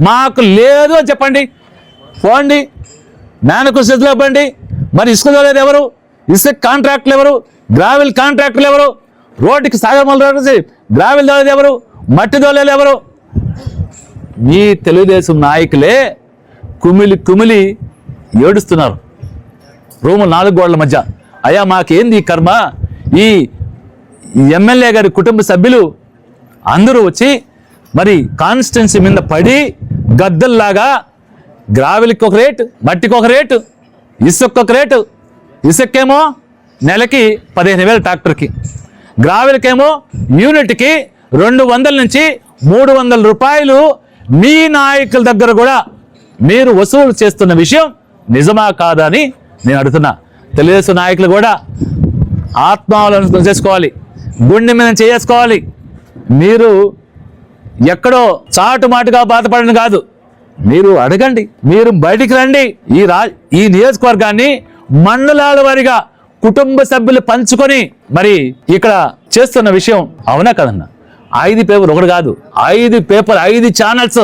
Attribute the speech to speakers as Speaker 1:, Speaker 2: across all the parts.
Speaker 1: మాకు లేదు అని చెప్పండి, పోండి మేనకృషిలో ఇవ్వండి. మరి ఇసుక తోలేది ఎవరు? ఇసుక కాంట్రాక్టులు ఎవరు? గ్రావెల్ కాంట్రాక్టులు ఎవరు? రోడ్డుకి సాగమల రోడ్డు గ్రావెల్ తోలేది ఎవరు? మట్టి తోలేది ఎవరు? మీ తెలుగుదేశం నాయకులే కుమిలి కుమిలి ఏడుస్తున్నారు రూములు 4 గోడల మధ్య. అయ్యా మాకేంది ఈ కర్మ? ఈ ఎమ్మెల్యే గారి కుటుంబ సభ్యులు అందరూ వచ్చి మరి కాన్స్టిట్యున్సీ మీద పడి గద్దల్లాగా గ్రావెల్కి ఒక రేటు, మట్టికి ఒక రేటు, ఇసుక్కి ఒక రేటు. ఇసుక్కేమో నెలకి 15,000 ట్రాక్టర్కి, గ్రావెల్కేమో యూనిట్కి 200 నుంచి 300 రూపాయలు మీ నాయకుల దగ్గర కూడా మీరు వసూలు చేస్తున్న విషయం నిజమా కాదా అని నేను అడుగుతున్నా. తెలుగుదేశం నాయకులు కూడా ఆత్మావలోకనం చేసుకోవాలి, గుండె మీద చేసుకోవాలి. మీరు ఎక్కడో చాటుమాటుగా బాధపడడం కాదు, మీరు అడగండి, మీరు బయటికి రండి. ఈ నియోజకవర్గాన్ని మండలాల వారిగా కుటుంబ సభ్యులు పంచుకొని మరి ఇక్కడ చేస్తున్న విషయం అవునా కదన్నా? 5 పేపర్ ఒకటి కాదు, 5 పేపర్ 5 ఛానల్స్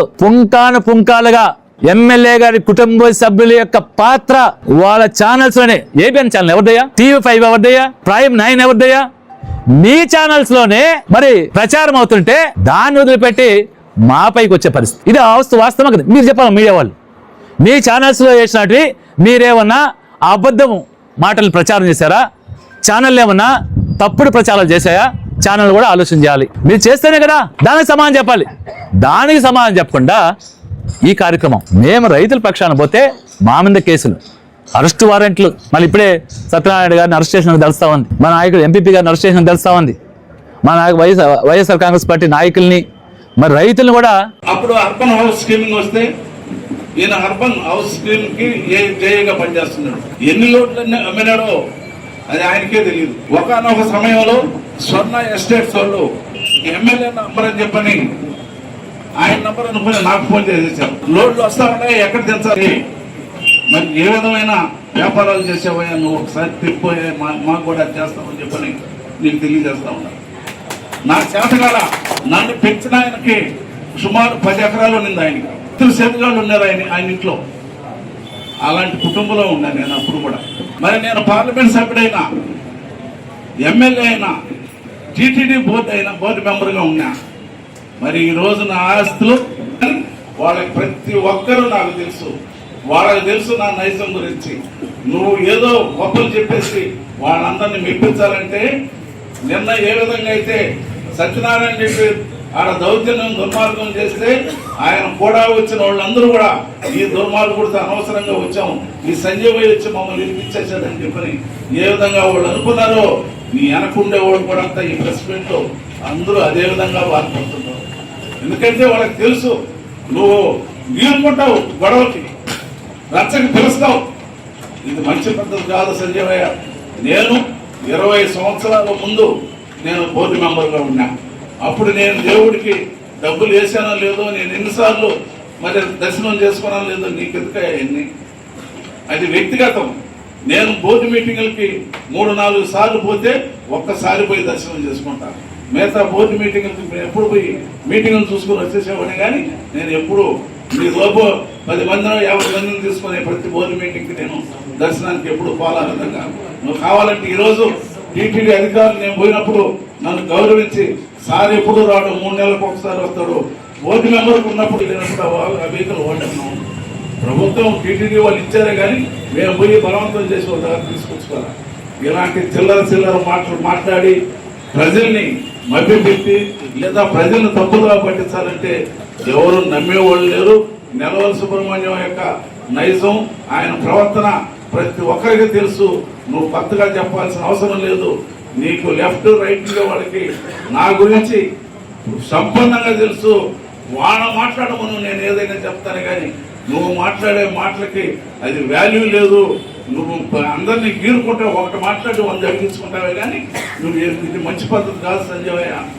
Speaker 1: పుంకాలుగా ఎమ్మెల్యే గారి కుటుంబ సభ్యుల యొక్క పాత్ర వాళ్ళ ఛానల్స్ లోనే. ఏబిఎన్ ఛానల్ ఎవరిదయ్యా? TV5 ఎవరిదయ్యా? Prime 9 ఎవరిదయ్యా? మీ ఛానల్స్ లోనే మరి ప్రచారం అవుతుంటే దాన్ని వదిలిపెట్టి మా పైకి వచ్చే పరిస్థితి. ఇది వాస్తవం కదా? మీరు చెప్పాలి, మీడియా వాళ్ళు మీ ఛానల్స్ లో చేసినట్టు మీరేమన్నా అబద్ధము మాటలు ప్రచారం చేశారా? ఛానల్ ఏమన్నా తప్పుడు ప్రచారాలు చేశాయా? ఛానల్ కూడా ఆలోచన చేయాలి. మీరు చేస్తేనే కదా దానికి సమాధానం చెప్పాలి. దానికి సమాధానం చెప్పకుండా ఈ కార్యక్రమం. మేము రైతుల పక్షాన పోతే మా మీద కేసులు, అరెస్టు వారెంట్లు. మళ్ళీ ఇప్పుడే సత్యనారాయణ గారిని అరెస్ట్ చేసిన తెలుస్తా ఉంది, మా నాయకుడు ఎంపీపీ గారిని అరెస్ట్ చేసిన తెలుస్తా ఉంది, మా వైఎస్ఆర్ కాంగ్రెస్ పార్టీ నాయకుల్ని, మరి రైతులను కూడా.
Speaker 2: అప్పుడు అర్బన్ హౌస్ స్కీమింగ్ వస్తే ఈయన అర్బన్ హౌస్ స్కీమ్ కి జేఏగా పనిచేస్తున్నాడు. ఎన్ని లోట్లన్నీ అమ్మినాడో అది ఆయనకే తెలియదు. ఒకనొక సమయంలో స్వర్ణ ఎస్టేట్స్ వాళ్ళు ఎమ్మెల్యే నంబర్ అని చెప్పని ఆయన నంబర్ అనుకుని నాకు ఫోన్ చేసేసారు. లోడ్లు వస్తా ఉన్నాయి, ఎక్కడ తెచ్చాలి, మరి ఏ విధమైన వ్యాపారాలు చేసేవయ్యా నువ్వు, ఒకసారి తిప్పిపోయే మాకు కూడా చేస్తామని చెప్పని నీకు తెలియజేస్తా ఉన్నా. నాకు చేతగాల నన్ను పెంచిన ఆయనకి సుమారు 10 ఎకరాలు ఉన్నింది. ఆయనకి చేతుగాళ్ళు ఉన్నారు ఆయన ఇంట్లో. అలాంటి కుటుంబంలో ఉన్నాను నేను అప్పుడు కూడా. మరి నేను పార్లమెంట్ సభ్యుడైనా, ఎమ్మెల్యే అయినా, టీటీడీ బోర్డు మెంబర్గా ఉన్నా. మరి ఈ రోజు నా ఆస్తులు వాళ్ళకి ప్రతి ఒక్కరూ నాకు తెలుసు, వాళ్ళకి తెలుసు నా నైజం గురించి. నువ్వు ఏదో గొప్పలు చెప్పేసి వాళ్ళందరినీ మెప్పించాలంటే, నిన్న ఏ విధంగా అయితే సత్యనారాయణ చెప్పి ఆడ దౌర్జన్యం దుర్మార్గం చేస్తే ఆయన కూడా వచ్చిన వాళ్ళందరూ కూడా ఈ దుర్మార్గుడితో అనవసరంగా వచ్చాము, ఈ సంజయ్ వచ్చి మమ్మల్ని వినిపించేసాడని చెప్పని ఏ విధంగా వాళ్ళు అనుకున్నారో, నీ వెనకుండే వాళ్ళు కూడా అంతా ఈ ప్రెస్ మీట్ లో అందరూ అదే విధంగా బాధపడుతున్నారు. ఎందుకంటే వాళ్ళకి తెలుసు నువ్వు నీరుకుంటావు, గొడవకి రచ్చకి పిలుస్తావు. ఇది మంచి పద్ధతి కాదు సంజయ్. నేను 20 సంవత్సరాల ముందు నేను బోర్డు మెంబర్గా ఉన్నా. అప్పుడు నేను దేవుడికి డబ్బులు వేసానో లేదో, నేను ఎన్నిసార్లు మరి దర్శనం చేసుకున్నానో లేదో నీకు ఎందుకయ్యా? అది వ్యక్తిగతం. నేను బోర్డు మీటింగులకి 3-4 సార్లు పోతే ఒక్కసారి పోయి దర్శనం చేసుకుంటాను. మిగతా బోర్డు మీటింగులకి ఎప్పుడు పోయి మీటింగులు చూసుకుని వచ్చేసేవాడిని. కానీ నేను ఎప్పుడు మీ లోపు 10 మందినో 50 మందిని తీసుకునే ప్రతి బోర్డు మీటింగ్కి నేను దర్శనానికి ఎప్పుడు పోలాలి విధంగా. నువ్వు కావాలంటే ఈరోజు టీటీడీ అధికారులు నేను పోయినప్పుడు నన్ను గౌరవించి సార్ ఎప్పుడు రాడు, 3 నెలలకు ఒకసారి వస్తాడు, బోర్డు మెంబర్కి ఉన్నప్పుడు లేనప్పుడు ఆ వెహికల్ ఓడుతున్నాం. ప్రభుత్వం టీటీడీ వాళ్ళు ఇచ్చారే కానీ మేము పోయి బలవంతం చేసి వాళ్ళ దగ్గర తీసుకొచ్చుకోవాలి. ఇలాంటి చిల్లర మాటలు మాట్లాడి ప్రజల్ని మభ్యపెట్టి లేదా ప్రజలను తప్పుగా పట్టించాలంటే ఎవరు నమ్మేవాళ్ళు లేరు. నెలవల సుబ్రహ్మణ్యం యొక్క నైజం, ఆయన ప్రవర్తన ప్రతి ఒక్కరికి తెలుసు. నువ్వు కొత్తగా చెప్పాల్సిన అవసరం లేదు. నీకు లెఫ్ట్ రైట్ వాళ్ళకి నా గురించి సంపూర్ణంగా తెలుసు. వాళ్ళ మాట్లాడమను నేను ఏదైనా చెప్తాను, కానీ నువ్వు మాట్లాడే మాటలకి అది వాల్యూ లేదు. నువ్వు అందరినీ గీరుకుంటే ఒకటి మాట్లాడి 100 అడిగించుకుంటావే కానీ నువ్వు ఇది మంచి పద్ధతి కాదు సంజయ్.